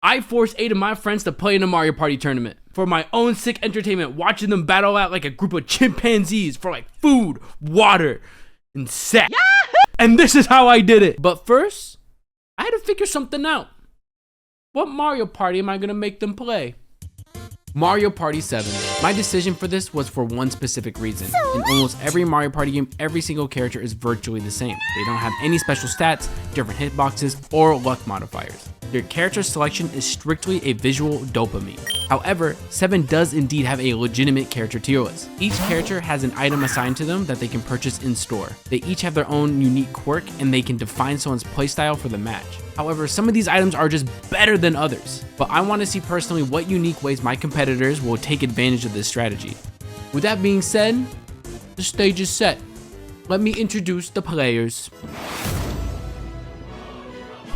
I forced 8 of my friends to play in a Mario Party tournament for my own sick entertainment, watching them battle out like a group of chimpanzees for like food, water, and sex. And this is how I did it. But first, I had to figure something out. What Mario Party am I gonna make them play? Mario Party 7. My decision for this was for one specific reason. In almost every Mario Party game, every single character is virtually the same. They don't have any special stats, different hitboxes, or luck modifiers. Their character selection is strictly a visual dopamine. However, 7 does indeed have a legitimate character tier list. Each character has an item assigned to them that they can purchase in store. They each have their own unique quirk and they can define someone's playstyle for the match. However, some of these items are just better than others. But I want to see personally what unique ways my competitors will take advantage of this strategy. With that being said, the stage is set. Let me introduce the players.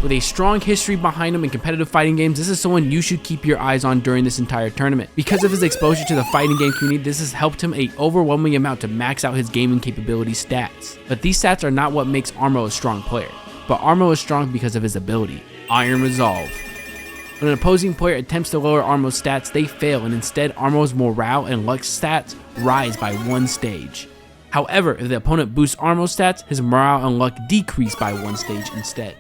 With a strong history behind him in competitive fighting games, this is someone you should keep your eyes on during this entire tournament. Because of his exposure to the fighting game community, this has helped him an overwhelming amount to max out his gaming capability stats. But these stats are not what makes Armo a strong player. But Armo is strong because of his ability, Iron Resolve. When an opposing player attempts to lower Armo's stats, they fail, and instead Armo's morale and luck stats rise by 1 stage. However, if the opponent boosts Armo's stats, his morale and luck decrease by 1 stage instead.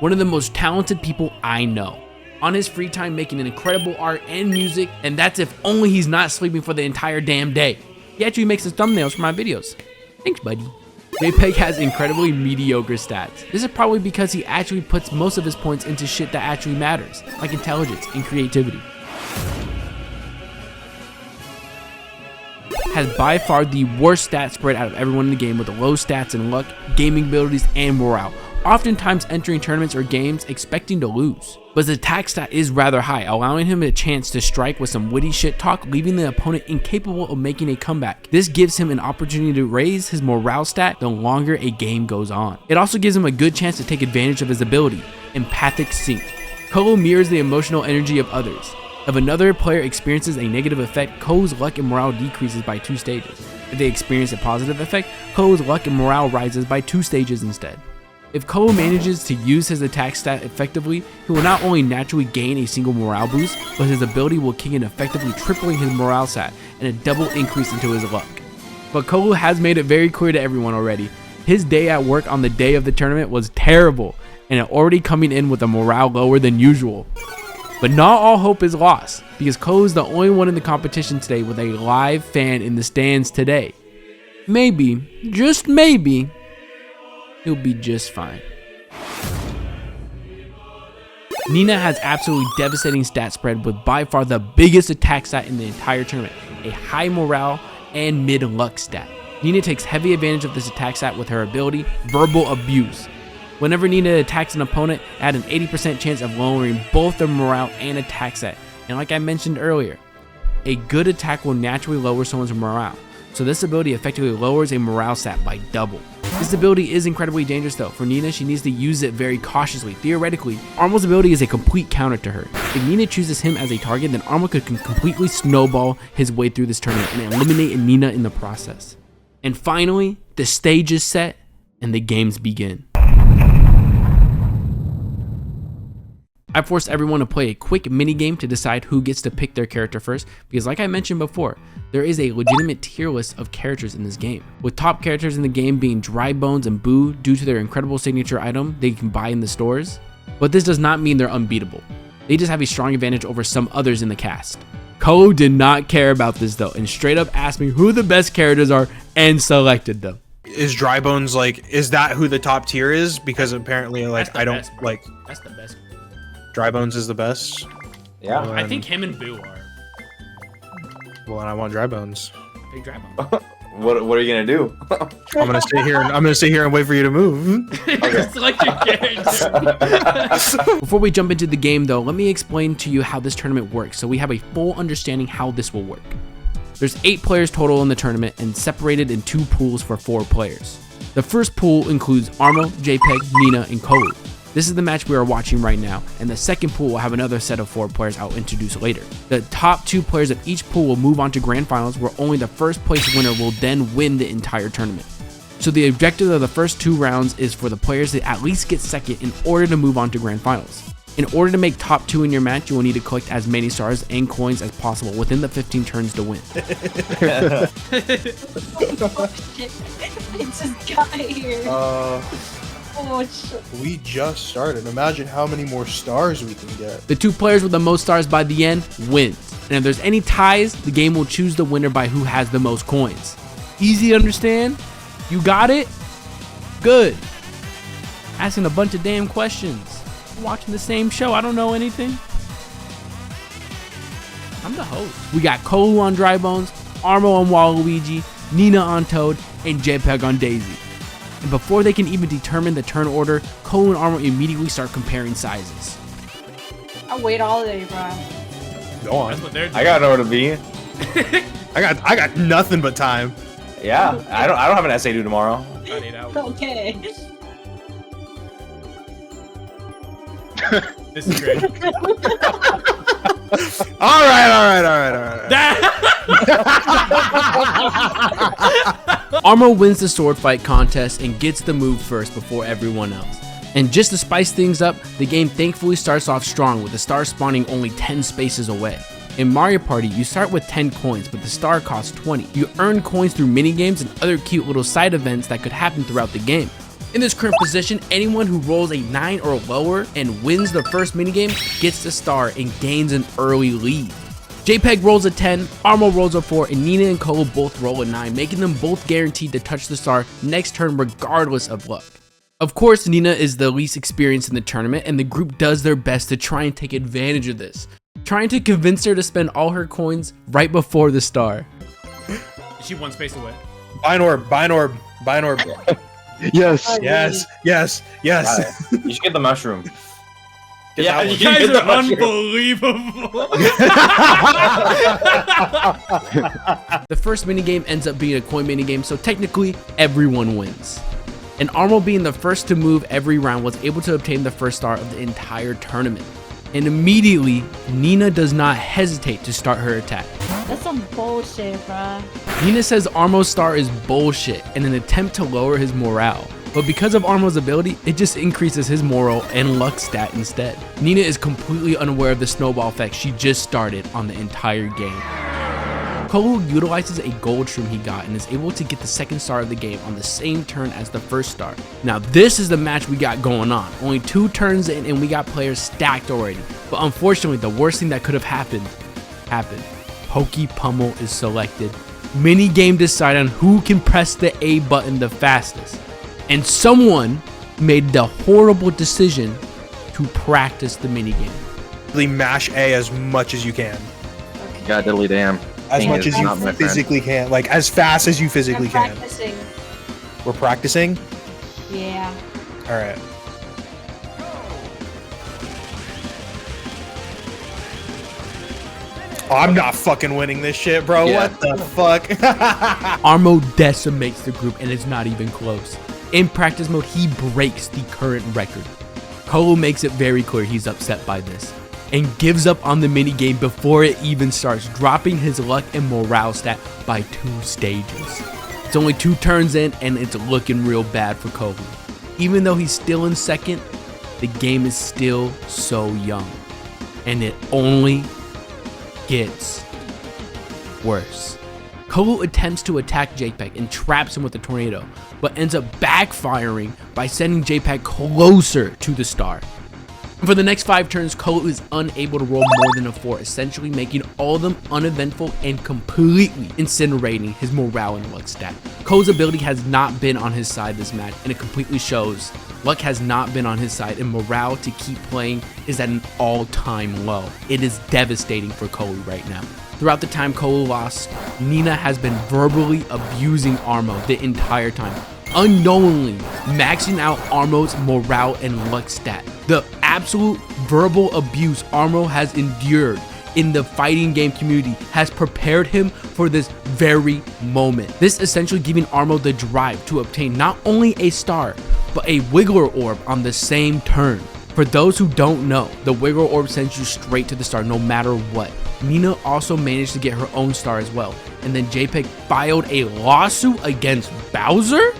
One of the most talented people I know. On his free time making an incredible art and music, and that's if only he's not sleeping for the entire damn day. He actually makes his thumbnails for my videos. Thanks, buddy. Jpegg has incredibly mediocre stats. This is probably because he actually puts most of his points into shit that actually matters, like intelligence and creativity. Has by far the worst stat spread out of everyone in the game with low stats and luck, gaming abilities, and morale. Oftentimes entering tournaments or games expecting to lose. But his attack stat is rather high, allowing him a chance to strike with some witty shit talk, leaving the opponent incapable of making a comeback. This gives him an opportunity to raise his morale stat the longer a game goes on. It also gives him a good chance to take advantage of his ability, Empathic Sync. Kolu mirrors the emotional energy of others. If another player experiences a negative effect, Kolu's luck and morale decreases by 2 stages. If they experience a positive effect, Kolu's luck and morale rises by 2 stages instead. If Kolu manages to use his attack stat effectively, he will not only naturally gain a single morale boost, but his ability will kick in, effectively tripling his morale stat and a double increase into his luck. But Kolu has made it very clear to everyone already. His day at work on the day of the tournament was terrible, and already coming in with a morale lower than usual. But not all hope is lost, because Kolu is the only one in the competition today with a live fan in the stands today. Maybe, just maybe, he'll be just fine. Nina has absolutely devastating stat spread with by far the biggest attack stat in the entire tournament, a high morale and mid luck stat. Nina takes heavy advantage of this attack stat with her ability, Verbal Abuse. Whenever Nina attacks an opponent, it had an 80% chance of lowering both their morale and attack stat. And like I mentioned earlier, a good attack will naturally lower someone's morale. So this ability effectively lowers a morale stat by double. This ability is incredibly dangerous though. For Nina, she needs to use it very cautiously. Theoretically, Armo's ability is a complete counter to her. If Nina chooses him as a target, then Armo could completely snowball his way through this tournament and eliminate Nina in the process. And finally, the stage is set and the games begin. I forced everyone to play a quick mini game to decide who gets to pick their character first, because like I mentioned before, there is a legitimate tier list of characters in this game, with top characters in the game being Dry Bones and Boo due to their incredible signature item they can buy in the stores. But this does not mean they're unbeatable. They just have a strong advantage over some others in the cast. Kolu did not care about this though, and straight up asked me who the best characters are and selected them. Is Dry Bones like, is that who the top tier is? Because apparently like I don't like. That's the best. Dry Bones is the best. Yeah. Well, I think him and Boo are. Well, and I want Dry Bones. Big Dry Bones. What are you gonna do? I'm gonna sit here and wait for you to move. Okay. Select your character. Before we jump into the game though, let me explain to you how this tournament works so we have a full understanding how this will work. There's 8 players total in the tournament and separated in 2 pools for 4 players. The first pool includes Armo, Jpegg, Nina, and Kolu. This is the match we are watching right now, and the second pool will have another set of 4 players I'll introduce later. The top 2 players of each pool will move on to grand finals, where only the first place winner will then win the entire tournament. So the objective of the first 2 rounds is for the players to at least get second in order to move on to grand finals. In order to make top 2 in your match, you will need to collect as many stars and coins as possible within the 15 turns to win. Oh, shit. I just got here. Oh, shit. We just started. Imagine how many more stars we can get. The 2 players with the most stars by the end wins. And if there's any ties, the game will choose the winner by who has the most coins. Easy to understand? You got it? Good. Asking a bunch of damn questions. Watching the same show. I don't know anything. I'm the host. We got Kolu on Dry Bones, Armo on Waluigi, Nina on Toad, and Jpegg on Daisy. And before they can even determine the turn order, Kolu and Armo immediately start comparing sizes. I'll wait all day, bro. Go on. That's what they're doing. I got nowhere to be. I got nothing but time. Yeah, I don't have an essay due tomorrow. About 8 hours. Okay. This is great. All right. Armo wins the sword fight contest and gets the move first before everyone else. And just to spice things up, the game thankfully starts off strong with the star spawning only 10 spaces away. In Mario Party, you start with 10 coins, but the star costs 20. You earn coins through minigames and other cute little side events that could happen throughout the game. In this current position, anyone who rolls a 9 or lower and wins the first minigame gets the star and gains an early lead. Jpegg rolls a 10, Armo rolls a 4, and Nina and Kolu both roll a 9, making them both guaranteed to touch the star next turn regardless of luck. Of course, Nina is the least experienced in the tournament, and the group does their best to try and take advantage of this, trying to convince her to spend all her coins right before the star. Is she 1 space away? Bine orb. Yes. Yes. You should get the mushroom. Yeah, You can guys get the are mushroom. unbelievable. The first minigame ends up being a coin minigame, so technically everyone wins. And Armo, being the first to move every round, was able to obtain the first star of the entire tournament. And immediately, Nina does not hesitate to start her attack. That's some bullshit, bruh. Nina says Armo's star is bullshit in an attempt to lower his morale. But because of Armo's ability, it just increases his moral and luck stat instead. Nina is completely unaware of the snowball effect she just started on the entire game. Kolu utilizes a gold shroom he got and is able to get the second star of the game on the same turn as the first star. Now this is the match we got going on. Only 2 turns in and we got players stacked already. But unfortunately, the worst thing that could have happened. Pokey Pummel is selected. Mini game decide on who can press the A button the fastest. And someone made the horrible decision to practice the minigame. Really mash A as much as you can. God diddly damn. As Dang much it, as you not my friend. physically can. Like, as fast as you physically I'm can. practicing. We're practicing? Yeah. Alright. Oh, I'm not fucking winning this shit, bro. Yeah. What the fuck? Armo decimates the group and it's not even close. In practice mode, he breaks the current record. Kolu makes it very clear he's upset by this and gives up on the minigame before it even starts, dropping his luck and morale stat by 2 stages. It's only 2 turns in and it's looking real bad for Kolu. Even though he's still in second, the game is still so young and it only gets worse. Kolu attempts to attack Jpegg and traps him with a tornado, but ends up backfiring by sending Jpegg closer to the star. For the next 5 turns, Kolu is unable to roll more than a 4, essentially making all of them uneventful and completely incinerating his morale and luck stat. Kolu's ability has not been on his side this match, and it completely shows. Luck has not been on his side, and morale to keep playing is at an all-time low. It is devastating for Kolu right now. Throughout the time Kolu lost, Nina has been verbally abusing Armo the entire time, unknowingly maxing out Armo's morale and luck stat. The absolute verbal abuse Armo has endured in the fighting game community has prepared him for this very moment. This essentially giving Armo the drive to obtain not only a star, but a Wiggler orb on the same turn. For those who don't know, the Wiggler orb sends you straight to the star no matter what. Nina also managed to get her own star as well, and then Jpegg filed a lawsuit against Bowser?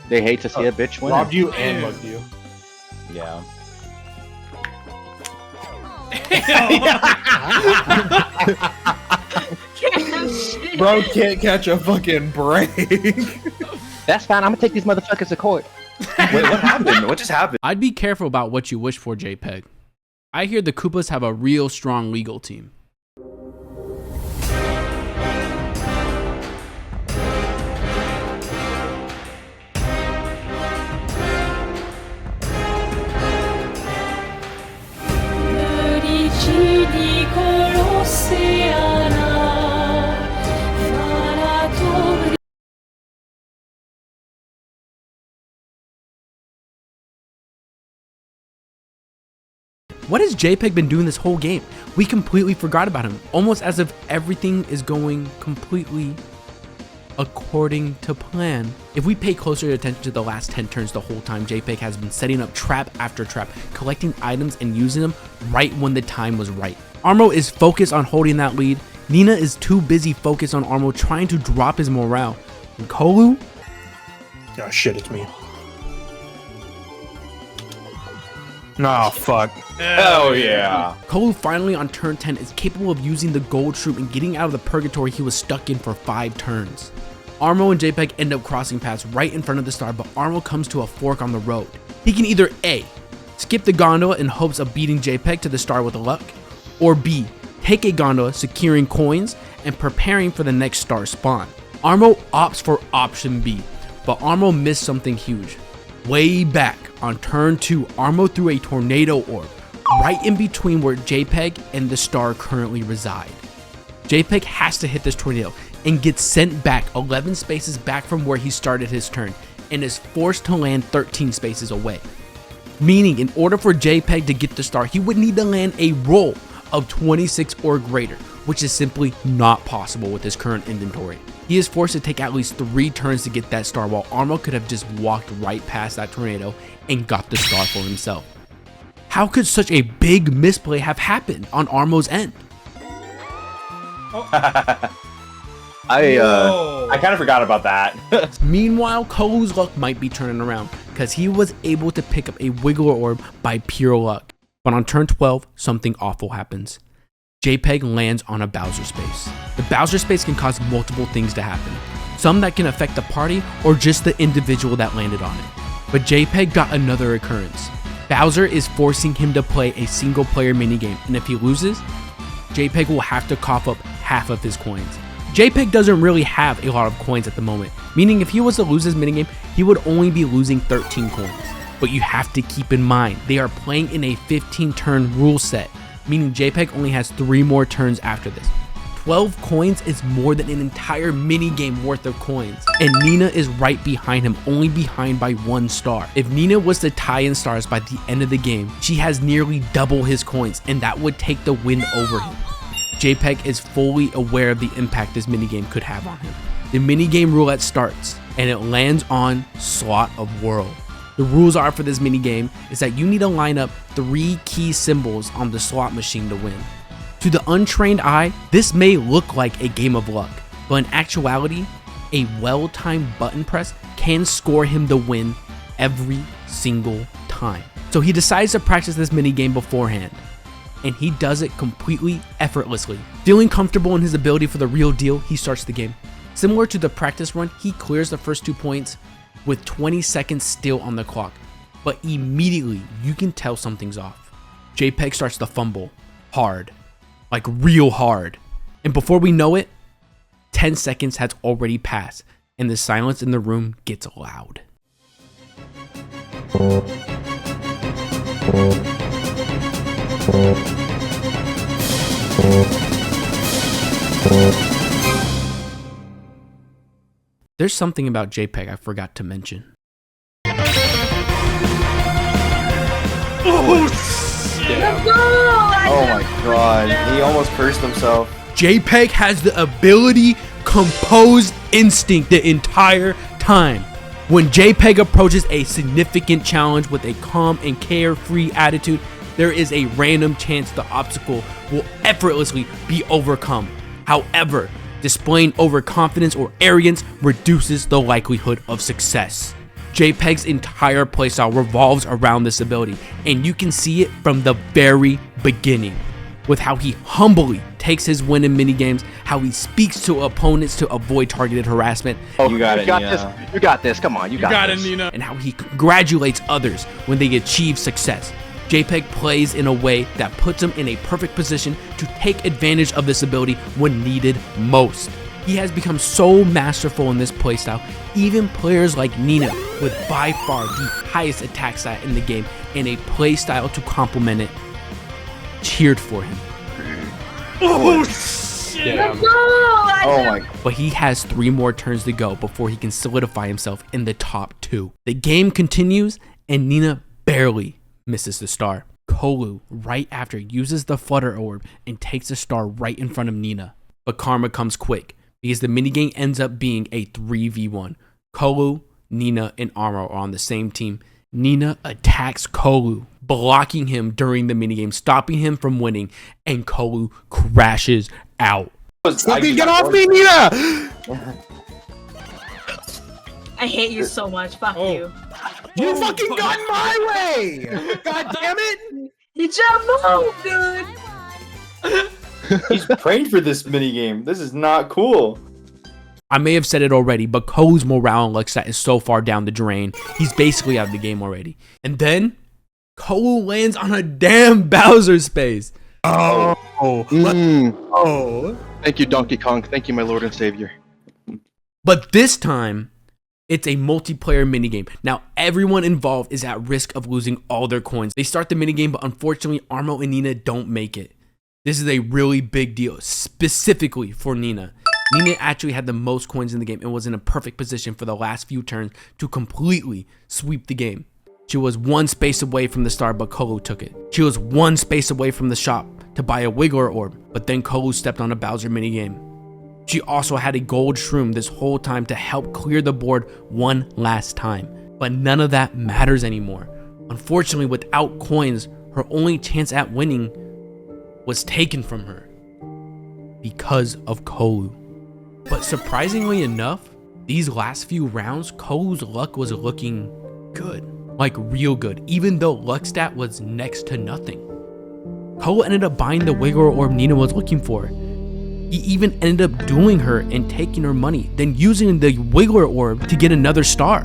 They hate to see a bitch win. Robbed you and mugged you. Yeah. Bro can't catch a fucking break. That's fine. I'm gonna take these motherfuckers to court. Wait, what happened? What just happened? I'd be careful about what you wish for, Jpegg. I hear the Koopas have a real strong legal team. What has Jpegg been doing this whole game? We completely forgot about him, almost as if everything is going completely according to plan. If we pay closer attention to the last 10 turns, the whole time Jpegg has been setting up trap after trap, collecting items and using them right when the time was right. Armo is focused on holding that lead. Nina is too busy focused on Armo trying to drop his morale. And Kolu? Oh shit, it's me. Oh fuck. Hell yeah. Kolu finally on turn 10 is capable of using the gold shroom and getting out of the purgatory he was stuck in for 5 turns. Armo and Jpegg end up crossing paths right in front of the star, but Armo comes to a fork on the road. He can either A, skip the gondola in hopes of beating Jpegg to the star with luck, or B, take a gondola securing coins and preparing for the next star spawn. Armo opts for option B, but Armo missed something huge. Way back on turn 2, Armo threw a tornado orb right in between where Jpegg and the star currently reside. Jpegg has to hit this tornado and gets sent back 11 spaces back from where he started his turn and is forced to land 13 spaces away. Meaning in order for Jpegg to get the star, he would need to land a roll of 26 or greater, which is simply not possible with his current inventory. He is forced to take at least 3 turns to get that star, while Armo could have just walked right past that tornado and got the star for himself. How could such a big misplay have happened on Armo's end? I kind of forgot about that. Meanwhile, Kolu's luck might be turning around because he was able to pick up a Wiggler orb by pure luck. But on turn 12, something awful happens. Jpegg lands on a Bowser space. The Bowser space can cause multiple things to happen. Some that can affect the party or just the individual that landed on it. But Jpegg got another occurrence. Bowser is forcing him to play a single player minigame, and if he loses, Jpegg will have to cough up half of his coins. Jpegg doesn't really have a lot of coins at the moment, meaning if he was to lose his minigame, he would only be losing 13 coins. But you have to keep in mind, they are playing in a 15 turn rule set, meaning Jpegg only has 3 more turns after this. 12 coins is more than an entire minigame worth of coins, and Nina is right behind him, only behind by 1 star. If Nina was to tie in stars by the end of the game, she has nearly double his coins, and that would take the win over him. Jpegg is fully aware of the impact this minigame could have on him. The minigame roulette starts, and it lands on Slot of World. The rules are for this minigame is that you need to line up 3 key symbols on the slot machine to win. To the untrained eye, this may look like a game of luck, but in actuality, a well-timed button press can score him the win every single time. So he decides to practice this minigame beforehand, and he does it completely effortlessly. Feeling comfortable in his ability for the real deal, he starts the game. Similar to the practice run, he clears the first 2 points with 20 seconds still on the clock, but immediately you can tell something's off. Jpegg starts to fumble hard, like real hard, and before we know it, 10 seconds has already passed and the silence in the room gets loud. There's something about Jpegg I forgot to mention. Oh my god, he almost cursed himself. Jpegg has the ability composed instinct the entire time. When Jpegg approaches a significant challenge with a calm and carefree attitude, there is a random chance the obstacle will effortlessly be overcome. However, displaying overconfidence or arrogance reduces the likelihood of success. Jpegg's entire playstyle revolves around this ability, and you can see it from the very beginning, with how he humbly takes his win in minigames, how he speaks to opponents to avoid targeted harassment, You got it. this. You got this. Come on, you got, Got it, this. Nina. and how he congratulates others when they achieve success. Jpegg plays in a way that puts him in a perfect position to take advantage of this ability when needed most. He has become so masterful in this playstyle, even players like Nina, with by far the highest attack stat in the game and a playstyle to complement it, cheered for him. Oh, shit. No, Oh my. But he has 3 more turns to go before he can solidify himself in the top 2. The game continues, and Nina barely misses the star. Kolu, right after, uses the flutter orb and takes the star right in front of Nina. But karma comes quick, because the minigame ends up being a 3v1. Kolu, Nina, and Armo are on the same team. Nina attacks Kolu, blocking him during the minigame, stopping him from winning, and Kolu crashes out. Fucking get off me, Nina! I hate you so much. Fuck Oh. you. You fucking got in my way! God damn it! You just moved, dude. He's praying for this minigame. This is not cool. I may have said it already, but Kolu's morale and luck stat is so far down the drain, he's basically out of the game already. And then, Kolu lands on a damn Bowser space. Oh. Oh. Thank you, Donkey Kong. Thank you, my Lord and Savior. But this time, it's a multiplayer minigame. Now, everyone involved is at risk of losing all their coins. They start the minigame, but unfortunately, Armo and Nina don't make it. This is a really big deal, specifically for Nina. Nina actually had the most coins in the game and was in a perfect position for the last few turns to completely sweep the game. She was 1 space away from the star, but Kolu took it. She was 1 space away from the shop to buy a Wiggler orb, but then Kolu stepped on a Bowser minigame. She also had a gold shroom this whole time to help clear the board one last time, but none of that matters anymore. Unfortunately, without coins, her only chance at winning was taken from her because of Kolu. But surprisingly enough, these last few rounds, Kolu's luck was looking good, like real good, even though luck stat was next to nothing. Kolu ended up buying the Wiggler orb Nina was looking for. He even ended up dueling her and taking her money, then using the Wiggler orb to get another star.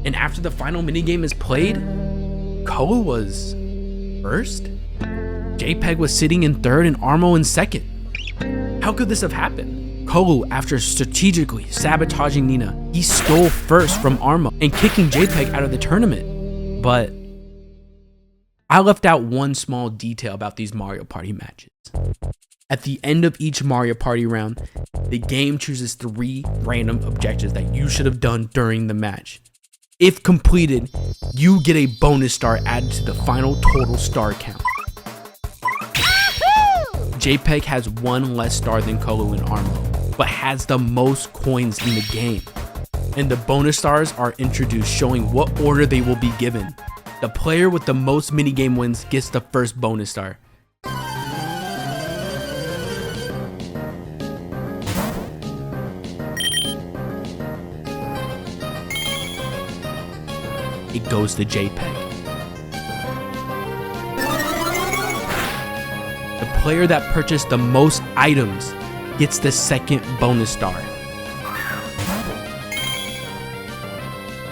And after the final minigame is played, Kolu was first, Jpegg was sitting in third, and Armo in second. How could this have happened? Kolu, after strategically sabotaging Nina, he stole first from Armo and kicking Jpegg out of the tournament. But I left out one small detail about these Mario Party matches. At the end of each Mario Party round, the game chooses 3 random objectives that you should have done during the match. If completed, you get a bonus star added to the final total star count. Jpegg has 1 less star than Kolu and Armo, but has the most coins in the game. And the bonus stars are introduced, showing what order they will be given. The player with the most minigame wins gets the first bonus star. It goes to Jpegg. The player that purchased the most items gets the second bonus star.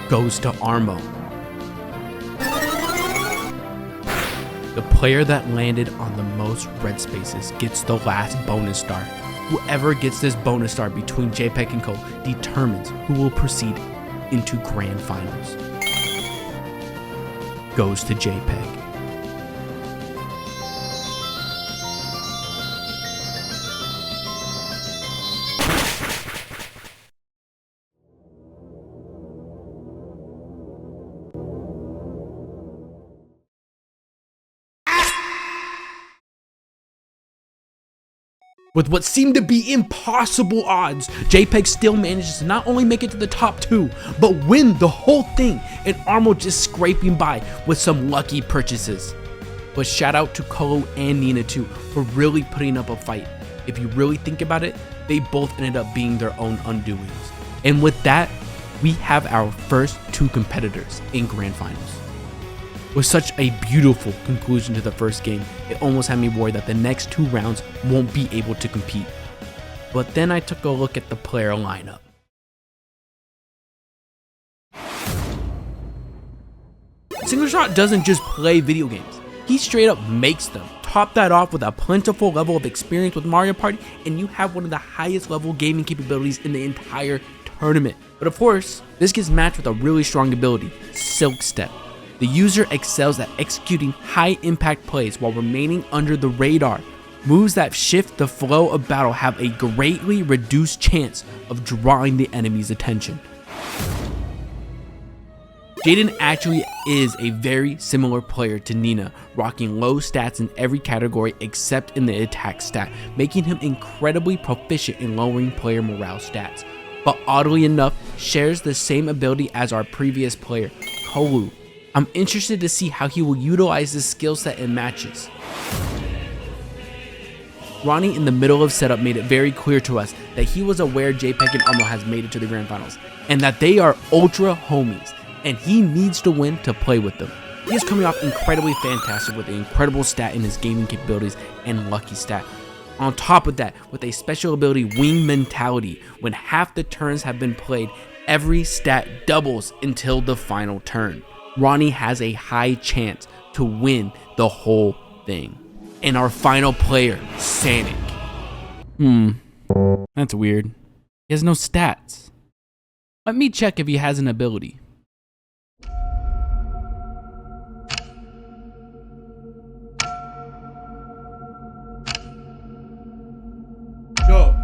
Goes to Armo. The player that landed on the most red spaces gets the last bonus star. Whoever gets this bonus star between Jpegg and Kolu determines who will proceed into grand finals. Goes to Jpegg. With what seemed to be impossible odds, Jpegg still manages to not only make it to the top 2, but win the whole thing, and Armo just scraping by with some lucky purchases. But shout out to Kolu and Nina too for really putting up a fight. If you really think about it, they both ended up being their own undoings. And with that, we have our first 2 competitors in Grand Finals. With such a beautiful conclusion to the first game, it almost had me worried that the next 2 rounds won't be able to compete. But then I took a look at the player lineup. Singleshot doesn't just play video games, he straight up makes them. Top that off with a plentiful level of experience with Mario Party, and you have one of the highest level gaming capabilities in the entire tournament. But of course, this gets matched with a really strong ability, Silk Step. The user excels at executing high impact plays while remaining under the radar. Moves that shift the flow of battle have a greatly reduced chance of drawing the enemy's attention. Jaden actually is a very similar player to Nina, rocking low stats in every category except in the attack stat, making him incredibly proficient in lowering player morale stats. But oddly enough, shares the same ability as our previous player, Kolu. I'm interested to see how he will utilize this skill set in matches. Ronnie in the middle of setup made it very clear to us that he was aware Jpegg and Armo has made it to the Grand Finals, and that they are ultra homies, and he needs to win to play with them. He is coming off incredibly fantastic with an incredible stat in his gaming capabilities and lucky stat. On top of that, with a special ability Wing Mentality, when half the turns have been played, every stat doubles until the final turn. Ronnie has a high chance to win the whole thing. And our final player, Sanic. That's weird. He has no stats. Let me check if he has an ability. No.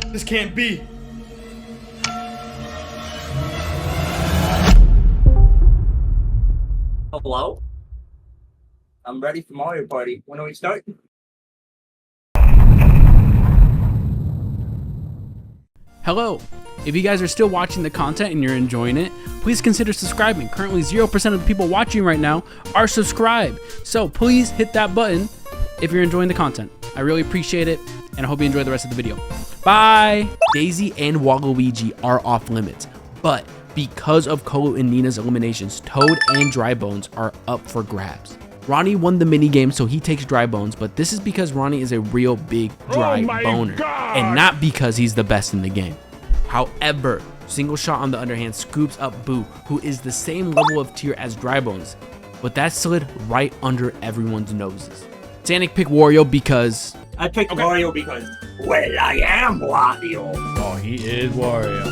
This can't be. Hello? I'm ready for Mario Party. When do we start? Hello. If you guys are still watching the content and you're enjoying it, please consider subscribing. Currently 0% of the people watching right now are subscribed. So please hit that button if you're enjoying the content. I really appreciate it, and I hope you enjoy the rest of the video. Bye! Daisy and Waluigi are off limits, but because of Kolu and Nina's eliminations, Toad and Dry Bones are up for grabs. Ronnie won the minigame, so he takes Dry Bones, but this is because Ronnie is a real big dry boner, and not because he's the best in the game. However, Singleshot on the other hand scoops up Boo, who is the same level of tier as Dry Bones, but that slid right under everyone's noses. Sanic picked Wario because... I picked Mario because, well, I am Wario. Oh, he is Wario.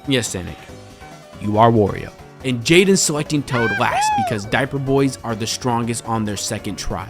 Yes, Sanic, you are Wario. And Jaden selecting Toad last because Diaper Boys are the strongest on their second try.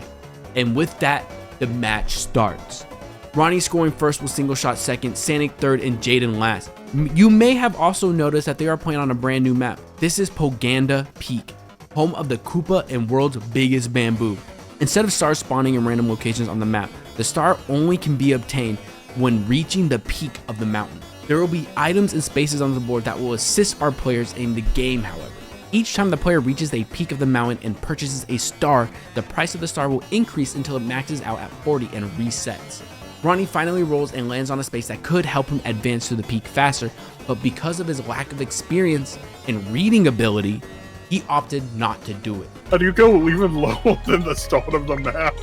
And with that, the match starts. Ronnie scoring first with Singleshot second, Sanic third, and Jaden last. You may have also noticed that they are playing on a brand new map. This is Poganda Peak, home of the Koopa and world's biggest bamboo. Instead of stars spawning in random locations on the map, the star only can be obtained when reaching the peak of the mountain. There will be items and spaces on the board that will assist our players in the game, however. Each time the player reaches a peak of the mountain and purchases a star, the price of the star will increase until it maxes out at 40 and resets. Ronnie finally rolls and lands on a space that could help him advance to the peak faster, but because of his lack of experience and reading ability, he opted not to do it. How do you go even lower than the start of the map?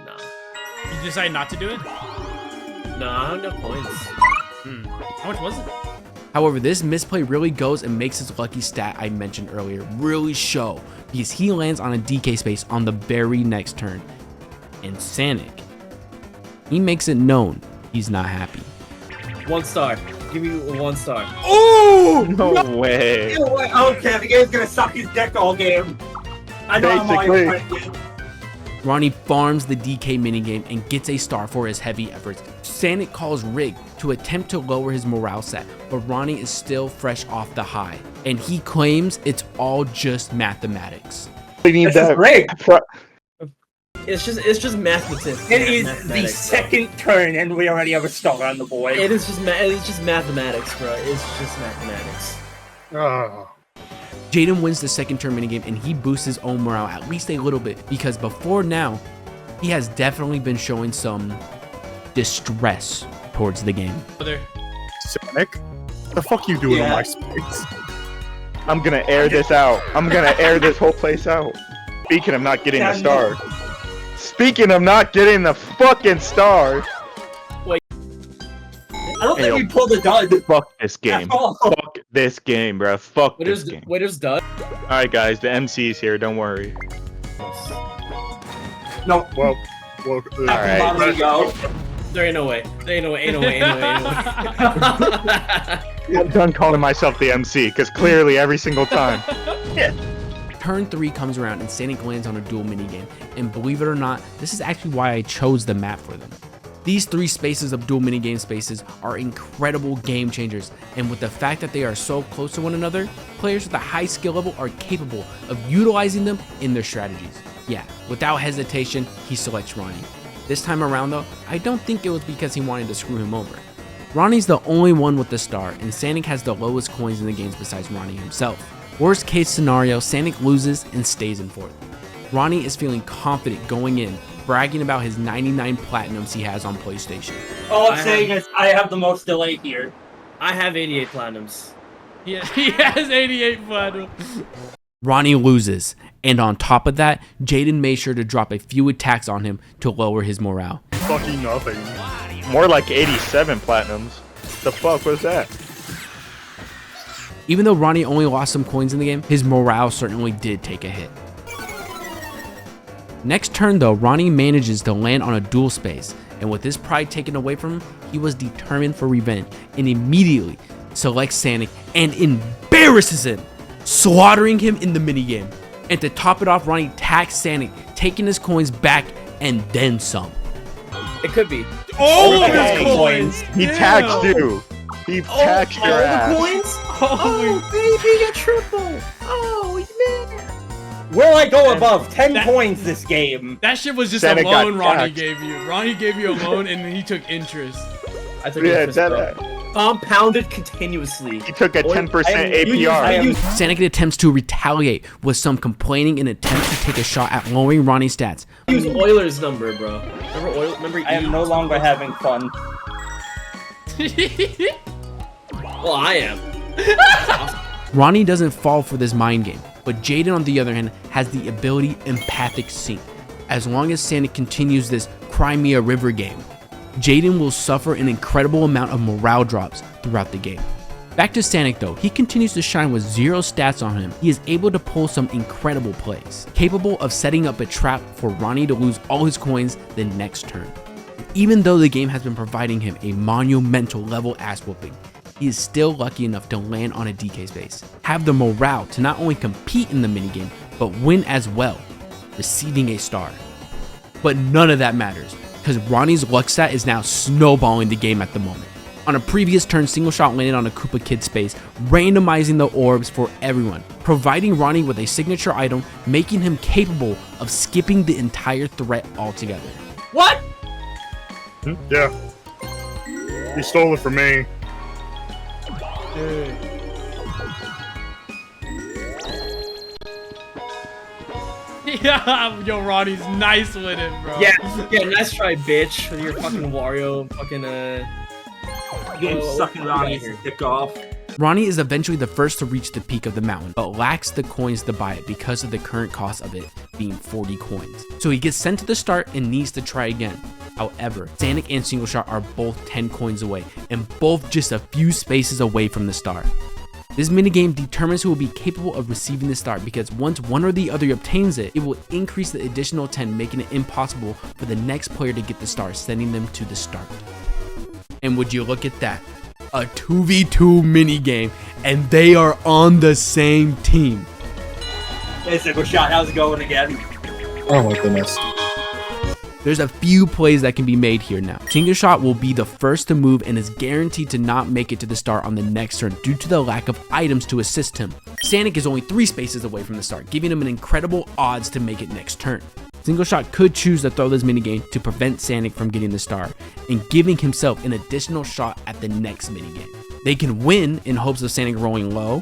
No. You decided not to do it? No, I don't have points. How much was it? However, this misplay really goes and makes his lucky stat I mentioned earlier really show, because he lands on a DK space on the very next turn. And Sanic, he makes it known he's not happy. 1 star. Give me 1 star. Oh No way. Okay, the game's gonna suck his dick all game. I know I'm Mario Party. Ronnie farms the DK minigame and gets a star for his heavy efforts. Sanic calls Rig to attempt to lower his morale set, but Ronnie is still fresh off the high, and he claims it's all just mathematics. We need This is that. great. It's just mathematics. It is the second turn and we already have a star on the board. It is just mathematics, bro. It's just mathematics. Oh. Jaden wins the second turn minigame and he boosts his own morale at least a little bit, because before now, he has definitely been showing some distress towards the game. Sanic? What the fuck you doing on my space? I'm gonna air this out. I'm gonna air this whole place out. Speaking of not getting the star. Speaking of not getting the fucking star. I don't think we pulled a dud. Fuck this game. Fuck this game, bro. Fuck this game. Wait, there's dud? Alright, guys, the MC's here. Don't worry. No. Well, Alright. There you go. There ain't no way. There ain't no way. Ain't no way. Ain't no way. I'm done calling myself the MC, because clearly every single time. Turn 3 comes around and Sanic lands on a dual minigame, and believe it or not, this is actually why I chose the map for them. These 3 spaces of dual minigame spaces are incredible game changers, and with the fact that they are so close to one another, players with a high skill level are capable of utilizing them in their strategies. Yeah, without hesitation, he selects Ronnie. This time around though, I don't think it was because he wanted to screw him over. Ronnie's the only one with the star, and Sanic has the lowest coins in the games besides Ronnie himself. Worst case scenario, Sanic loses and stays in 4th. Ronnie is feeling confident going in, bragging about his 99 platinums he has on PlayStation. All I'm saying is I have the most delay here. I have 88 platinums. he has 88 platinum. Ronnie loses, and on top of that, Jaden made sure to drop a few attacks on him to lower his morale. Fucking nothing. More like 87 platinums. The fuck was that? Even though Ronnie only lost some coins in the game, his morale certainly did take a hit. Next turn though, Ronnie manages to land on a dual space, and with his pride taken away from him, he was determined for revenge and immediately selects Sanic and embarrasses him, slaughtering him in the minigame. And to top it off, Ronnie tags Sanic, taking his coins back and then some. It could be. Oh, his coins! He taxed you. He taxed your ass. Coins? Holy baby, a triple! Oh, man! Will I go above 10 coins this game? That shit was just Sanic a loan got Ronnie taxed. gave you. Ronnie gave you a loan and then he took interest. I took Yeah, interest, that, bro. Compounded continuously. he took a 10% I APR. used Sanic attempts to retaliate with some complaining and attempts to take a shot at lowering Ronnie's stats. Use Euler's number, bro. Remember I am no longer having fun. Well, I am. Ronnie doesn't fall for this mind game, but Jaden on the other hand has the ability Empathic Sync. As long as Sanic continues this Crimea River game, Jaden will suffer an incredible amount of morale drops throughout the game. Back to Sanic though, he continues to shine with 0 stats on him. He is able to pull some incredible plays, capable of setting up a trap for Ronnie to lose all his coins the next turn. Even though the game has been providing him a monumental level ass whooping, he is still lucky enough to land on a DK space, have the morale to not only compete in the minigame, but win as well, receiving a star. But none of that matters, because Ronnie's luck stat is now snowballing the game at the moment. On a previous turn, Singleshot landed on a Koopa Kid space, randomizing the orbs for everyone, providing Ronnie with a signature item, making him capable of skipping the entire threat altogether. What? Yeah. He stole it from me. Yeah, yo, Ronnie's nice with it, bro. Yeah, nice try, bitch. With your fucking Wario, fucking Game sucking Ronnie's dick off. Ronnie is eventually the first to reach the peak of the mountain, but lacks the coins to buy it because of the current cost of it being 40 coins. So he gets sent to the start and needs to try again. However, Sanic and Singleshot are both 10 coins away and both just a few spaces away from the star. This minigame determines who will be capable of receiving the star because once one or the other obtains it, it will increase the additional 10, making it impossible for the next player to get the star, sending them to the start. And would you look at that? A 2v2 minigame, and they are on the same team. Hey, Singleshot, how's it going again? Oh my goodness. There's a few plays that can be made here now. Singleshot will be the first to move and is guaranteed to not make it to the start on the next turn due to the lack of items to assist him. Sanic is only 3 spaces away from the start, giving him an incredible odds to make it next turn. Singleshot could choose to throw this minigame to prevent Sanic from getting the star and giving himself an additional shot at the next minigame. They can win in hopes of Sanic rolling low,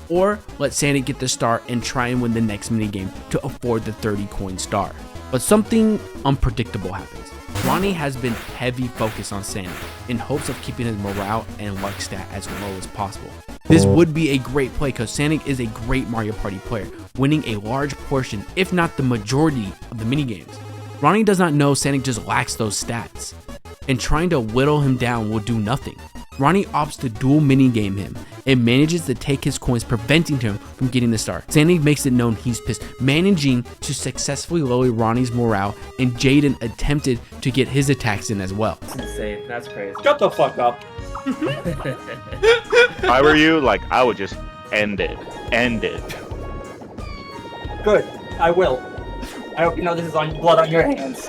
or let Sanic get the star and try and win the next minigame to afford the 30 coin star. But something unpredictable happens. Ronnie has been heavy focused on Sanic in hopes of keeping his morale and luck stat as low as possible. This would be a great play because Sanic is a great Mario Party player, winning a large portion, if not the majority, of the minigames. Ronnie does not know Sanic just lacks those stats, and trying to whittle him down will do nothing. Ronnie opts to dual minigame him and manages to take his coins, preventing him from getting the star. Sanic makes it known he's pissed, managing to successfully lower Ronnie's morale, and Jaden attempted to get his attacks in as well. That's insane. That's crazy. Shut the fuck up. If I were you, like, I would just end it. End it. Good. I will. I hope you know this is on blood on your hands.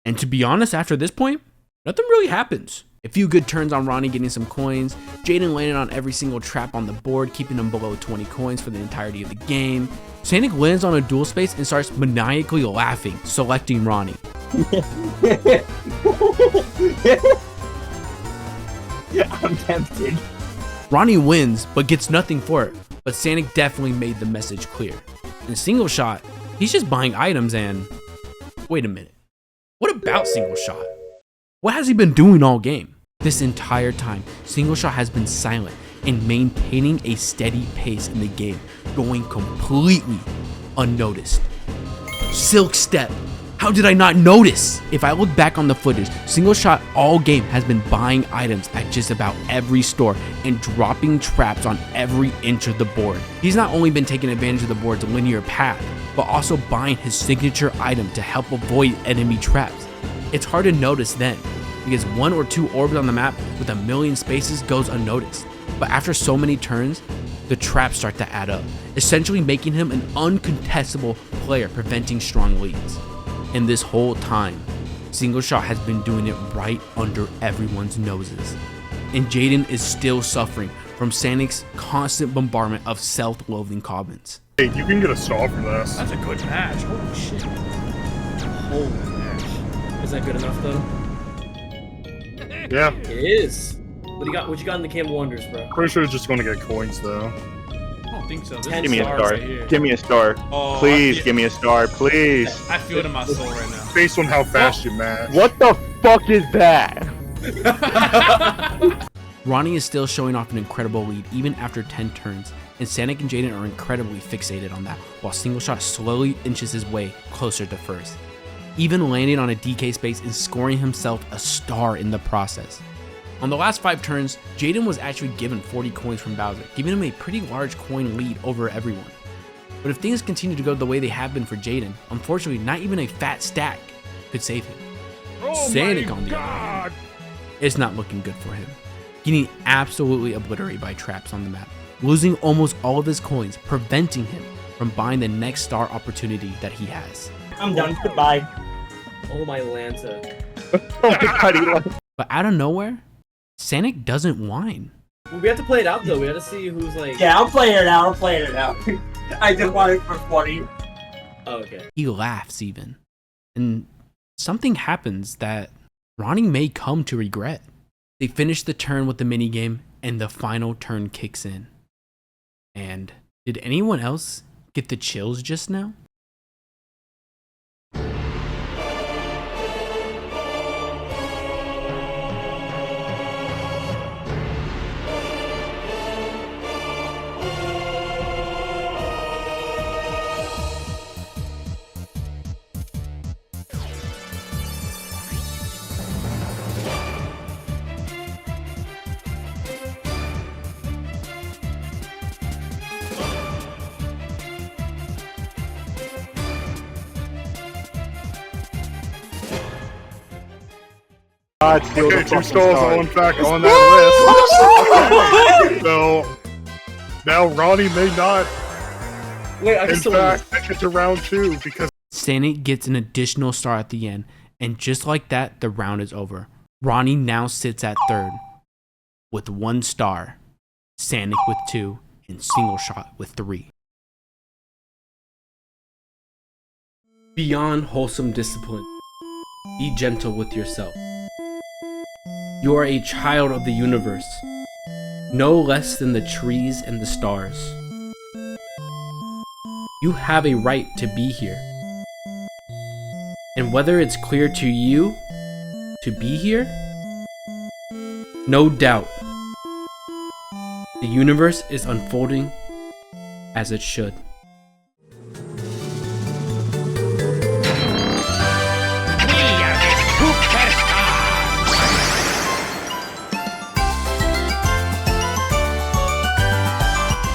And to be honest, after this point, nothing really happens. A few good turns on Ronnie getting some coins, Jaden landed on every single trap on the board, keeping him below 20 coins for the entirety of the game. Sanic lands on a dual space and starts maniacally laughing, selecting Ronnie. I'm tempted. Ronnie wins, but gets nothing for it, but Sanic definitely made the message clear. In Singleshot, he's just buying items and... Wait a minute. What about Singleshot? What has he been doing all game? This entire time, Singleshot has been silent and maintaining a steady pace in the game, going completely unnoticed. Silk Step. How did I not notice? If I look back on the footage, Singleshot all game has been buying items at just about every store and dropping traps on every inch of the board. He's not only been taking advantage of the board's linear path, but also buying his signature item to help avoid enemy traps. It's hard to notice then, because 1 or 2 orbs on the map with a million spaces goes unnoticed. But after so many turns, the traps start to add up, essentially making him an uncontestable player, preventing strong leads. And this whole time, Singleshot has been doing it right under everyone's noses. And Jaden is still suffering from Sanic's constant bombardment of self-loathing comments. Hey, you can get a star for this. That's a good match. Holy shit. Holy match. Is that good enough though? Yeah, It is. What you got in the Camp Wonders, bro? pretty sure it's just going to get coins though. I don't think so. This 10 Give me a stars star. right here. Give me a star. Oh, Please I feel, give me a star. Please. I feel it in my soul right now. Based on how fast you mash. What the fuck is that? Ronnie is still showing off an incredible lead even after 10 turns, and Sanic and Jaden are incredibly fixated on that, while Singleshot slowly inches his way closer to first, even landing on a DK space and scoring himself a star in the process. On the last 5 turns, Jaden was actually given 40 coins from Bowser, giving him a pretty large coin lead over everyone. But if things continue to go the way they have been for Jaden, unfortunately not even a fat stack could save him. Sanic, on the other hand, it's not looking good for him, getting absolutely obliterated by traps on the map, losing almost all of his coins, preventing him from buying the next star opportunity that he has. I'm done. Goodbye. Oh my Lanta. Oh my God, he like- But out of nowhere, Sanic doesn't whine. Well, we have to play it out though. We have to see who's like. Yeah, I'll play it out. I just want it for funny. Oh, okay. He laughs even. And something happens that Ronnie may come to regret. They finish the turn with the minigame, and the final turn kicks in. And did anyone else get the chills just now? God, steal the Okay, 2 fucking stars star. are in fact on that list. Okay, so now Ronnie may not, Wait, I can in still fact, make it to round 2 because Sanic gets an additional star at the end, and just like that, the round is over. Ronnie now sits at 3rd with 1 star, Sanic with 2, and Singleshot with 3. Beyond wholesome discipline, be gentle with yourself. You are a child of the universe, no less than the trees and the stars. You have a right to be here. whether it's clear to you to be here, no doubt, the universe is unfolding as it should.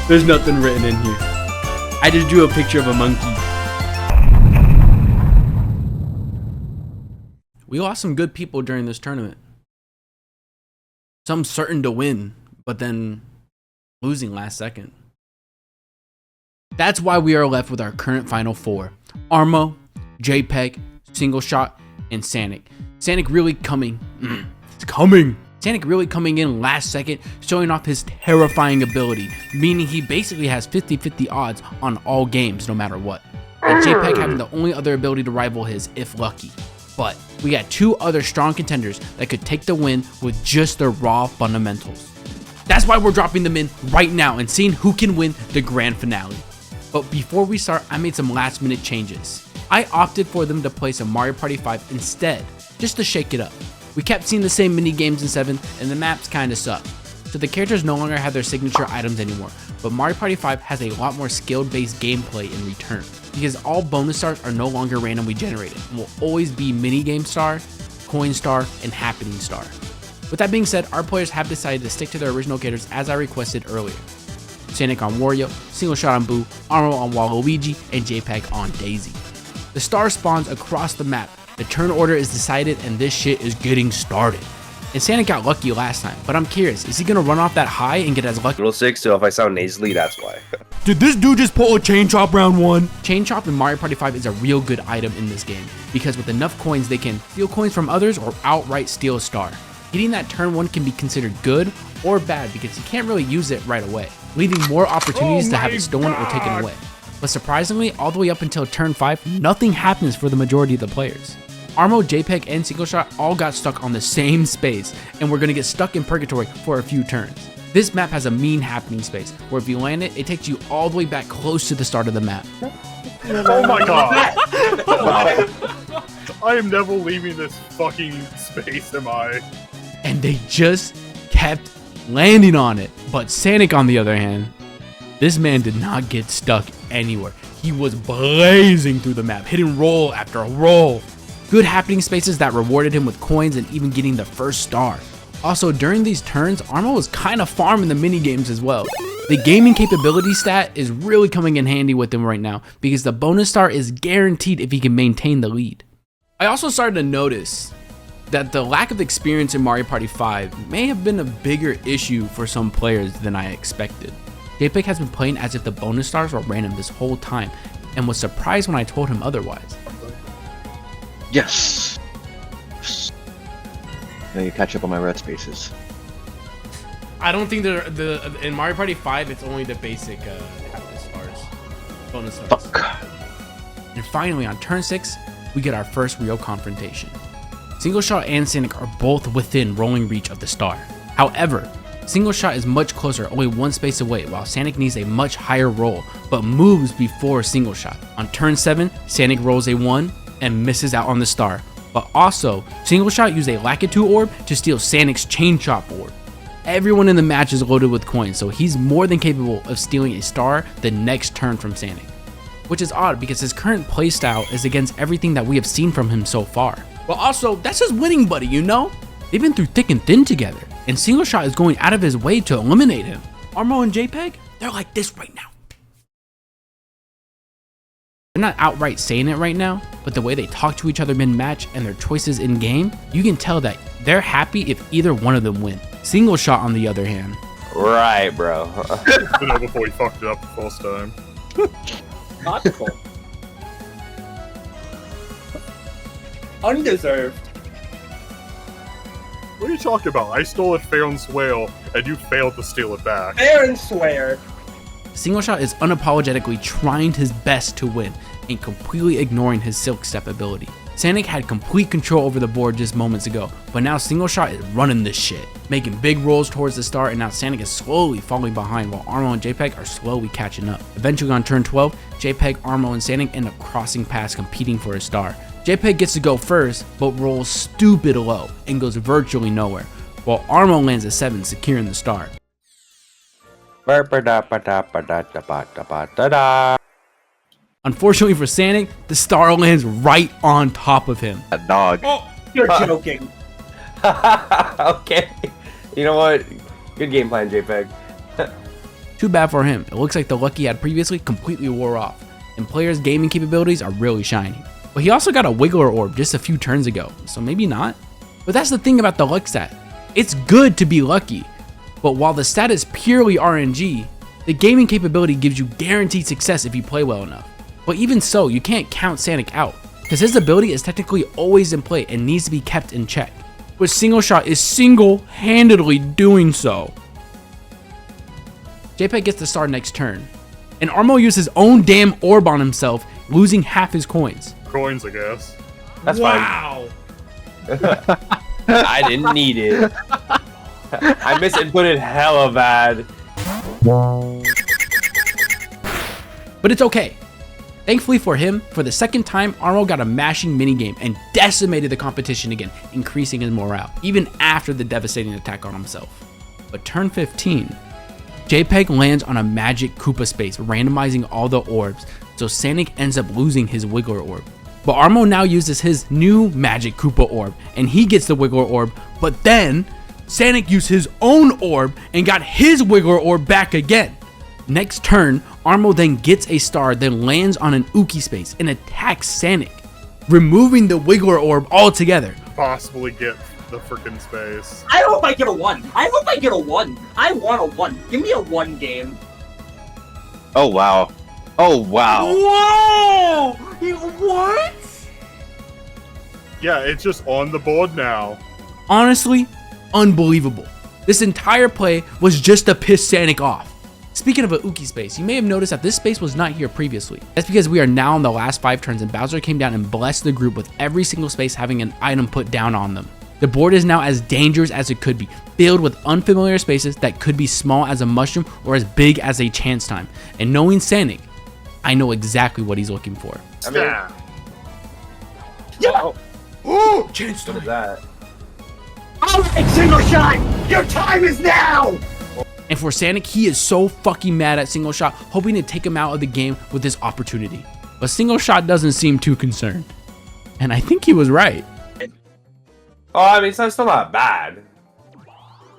There's nothing written in here. I just drew a picture of a monkey. We lost some good people during this tournament. Some certain to win, but then losing last second. That's why we are left with our current final four. Armo, Jpegg, Singleshot, and Sanic. Sanic really coming. It's coming. Sanic really coming in last second, showing off his terrifying ability, meaning he basically has 50-50 odds on all games no matter what. And Jpegg having the only other ability to rival his if lucky. But we got two other strong contenders that could take the win with just their raw fundamentals. That's why we're dropping them in right now and seeing who can win the grand finale. But before we start, I made some last minute changes. I opted for them to play some Mario Party 5 instead, just to shake it up. We kept seeing the same mini games in 7 and the maps kinda suck. So the characters no longer have their signature items anymore, but Mario Party 5 has a lot more skill-based gameplay in return, because all bonus stars are no longer randomly generated and will always be mini game star, coin star, and happening star. With that being said, our players have decided to stick to their original characters as I requested earlier. Sanic on Wario, Singleshot on Boo, Armo on Waluigi, and Jpegg on Daisy. The star spawns across the map, the turn order is decided, and this shit is getting started. And Sanic got lucky last time, but I'm curious, is he gonna run off that high and get as lucky? Rule 6, so if I sound nasally, that's why. Did this dude just pull a Chain Chomp round 1? Chain Chomp in Mario Party 5 is a real good item in this game, because with enough coins they can steal coins from others or outright steal a star. Hitting that turn 1 can be considered good or bad because you can't really use it right away, leaving more opportunities to have it stolen or taken away. But surprisingly, all the way up until turn 5, nothing happens for the majority of the players. Armo, Jpegg, and Singleshot all got stuck on the same space, and we're gonna get stuck in purgatory for a few turns. This map has a mean happening space, where if you land it, it takes you all the way back close to the start of the map. Oh my god! I am never leaving this fucking space, am I? And they just kept landing on it. But Sanic, on the other hand, this man did not get stuck anywhere. He was blazing through the map, hitting roll after roll. Good happening spaces that rewarded him with coins and even getting the first star. Also, during these turns, Armo was kind of farming the mini games as well. The gaming capability stat is really coming in handy with him right now because the bonus star is guaranteed if he can maintain the lead. I also started to notice that the lack of experience in Mario Party 5 may have been a bigger issue for some players than I expected. Jpegg has been playing as if the bonus stars were random this whole time and was surprised when I told him otherwise. Yes. Now you catch up on my red spaces. I don't think in Mario Party 5 it's only the basic stars, bonus stars. Fuck. And finally on turn 6, we get our first real confrontation. Singleshot and Sanic are both within rolling reach of the star. However, Singleshot is much closer, only one space away, while Sanic needs a much higher roll, but moves before Singleshot. On turn 7, Sanic rolls a 1 and misses out on the star. But also, Singleshot used a Lakitu orb to steal Sanic's Chain Chomp orb. Everyone in the match is loaded with coins, so he's more than capable of stealing a star the next turn from Sanic. Which is odd because his current playstyle is against everything that we have seen from him so far. But also, that's his winning buddy, you know? They've been through thick and thin together, and Singleshot is going out of his way to eliminate him. Armo and Jpegg, they're like this right now. They're not outright saying it right now, but the way they talk to each other mid-match and their choices in-game, you can tell that they're happy if either one of them win. Singleshot, on the other hand. Right, bro. You know, before he fucked it up the first time. Logical. Undeserved. What are you talking about? I stole it fair and square, and you failed to steal it back. Fair and square. Singleshot is unapologetically trying his best to win and completely ignoring his Silk Step ability. Sanic had complete control over the board just moments ago, but now Singleshot is running this shit, making big rolls towards the star, and now Sanic is slowly falling behind while Armo and Jpegg are slowly catching up. Eventually on turn 12, Jpegg, Armo, and Sanic end up crossing paths competing for a star. Jpegg gets to go first, but rolls stupid low and goes virtually nowhere, while Armo lands a 7, securing the star. Unfortunately for Sanic, the star lands right on top of him. That dog. Oh, you're joking. Okay. You know what? Good game plan, Jpegg. Too bad for him. It looks like the luck he had previously completely wore off, and players' gaming capabilities are really shining. But he also got a Wiggler Orb just a few turns ago, so maybe not? But that's the thing about the luck stat. It's good to be lucky, but while the stat is purely RNG, the gaming capability gives you guaranteed success if you play well enough. But even so, you can't count Sanic out, because his ability is technically always in play and needs to be kept in check, which Singleshot is single-handedly doing so. Jpegg gets the star next turn, and Armo used his own damn orb on himself, losing half his coins. Coins, I guess. That's wow. fine. I didn't need it. I misinputted hella bad. But it's okay. Thankfully for him, for the second time, Armo got a mashing minigame and decimated the competition again, increasing his morale, even after the devastating attack on himself. But turn 15, Jpegg lands on a magic Koopa space, randomizing all the orbs, so Sanic ends up losing his Wiggler Orb. But Armo now uses his new magic Koopa Orb, and he gets the Wiggler Orb, but then Sanic used his own orb and got his Wiggler Orb back again. Next turn, Armo then gets a star, then lands on an Uki space and attacks Sanic, removing the Wiggler Orb altogether. Possibly get the freaking space. I hope I get a 1. I hope I get a 1. I want a 1. Give me a 1 game. Oh wow. Oh wow. Whoa! What? Yeah, it's just on the board now. Honestly, unbelievable. This entire play was just to piss Sanic off. Speaking of a Uki space, you may have noticed that this space was not here previously. That's because we are now in the last 5 turns and Bowser came down and blessed the group with every single space having an item put down on them. The board is now as dangerous as it could be, filled with unfamiliar spaces that could be small as a mushroom or as big as a chance time. And knowing Sanic, I know exactly what he's looking for. I mean, Yeah! Ooh, chance what time. is that? Alright, Singleshot! Your time is now! And for Sanic, he is so fucking mad at Singleshot, hoping to take him out of the game with this opportunity. But Singleshot doesn't seem too concerned. And I think he was right. Oh, I mean, it's still not bad.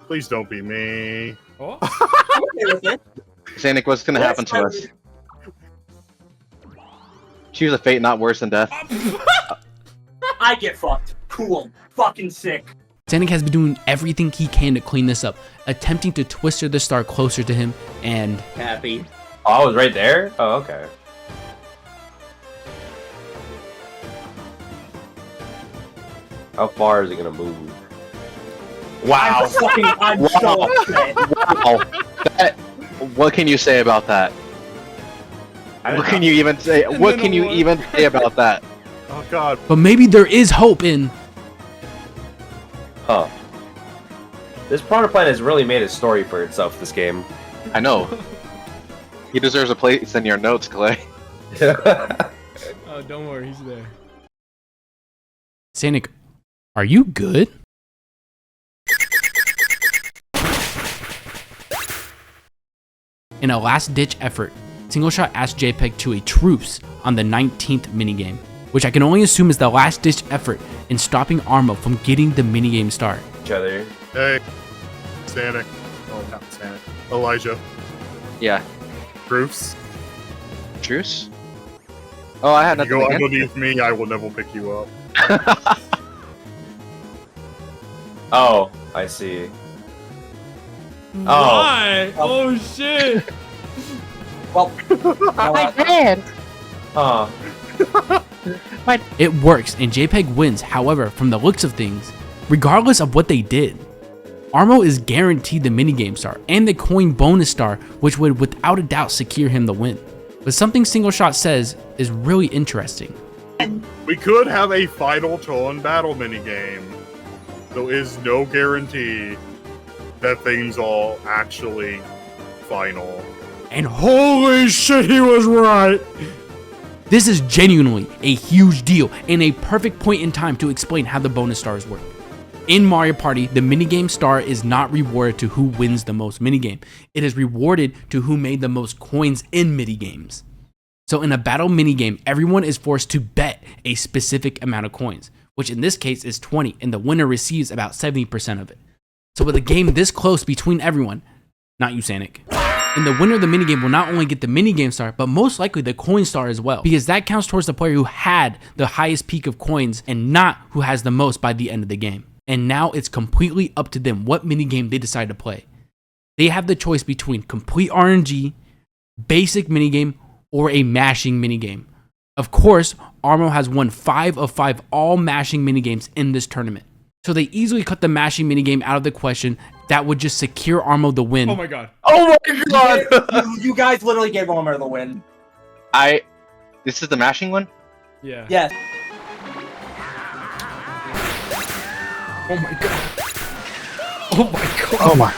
Please don't be me. Oh. I'm okay with it. Sanic, what's gonna happen to us? Choose a fate not worse than death. I get fucked. Cool. Fucking sick. Sanic has been doing everything he can to clean this up, attempting to twister the star closer to him, and Happy. Oh, I was right there? Oh, okay. How far is it gonna move? Wow. I'm so upset. Wow. What can you say about that? What can you even say? What can you even say about that? Oh god. but maybe there is hope in. Huh. This product plan has really made a story for itself, this game. I know. He deserves a place in your notes, Clay. Oh, don't worry, he's there. Sanic, are you good? In a last-ditch effort, Singleshot asked Jpegg to a truce on the 19th minigame, which I can only assume is the last-ditch effort in stopping Armo from getting the minigame star. Each other. Hey. Sanic. Oh, not Sanic. Elijah. Yeah. Proofs. Truce? Oh, I had You nothing go against underneath me, I will never pick you up. Oh, I see. Why? Oh shit! Well, My hand! Huh. It works and Jpegg wins. However, from the looks of things, regardless of what they did, Armo is guaranteed the minigame star and the coin bonus star, which would without a doubt secure him the win. But something Singleshot says is really interesting. We could have a final turn battle minigame. There is no guarantee that things are actually final. And holy shit, he was right! This is genuinely a huge deal and a perfect point in time to explain how the bonus stars work. In Mario Party, the minigame star is not rewarded to who wins the most minigame. It is rewarded to who made the most coins in minigames. So in a battle minigame, everyone is forced to bet a specific amount of coins, which in this case is 20, and the winner receives about 70% of it. So with a game this close between everyone, not you, Sanic, and the winner of the minigame will not only get the minigame star, but most likely the coin star as well, because that counts towards the player who had the highest peak of coins and not who has the most by the end of the game. And now it's completely up to them what minigame they decide to play. They have the choice between complete RNG, basic minigame, or a mashing minigame. Of course, Armo has won 5 of 5 all mashing minigames in this tournament. So they easily cut the mashing minigame out of the question. That would just secure Armo the win. Oh my god. Oh my god! You guys literally gave Homer the win. This is the mashing one? Yeah. Yes. Oh my god. Oh my god. Oh my.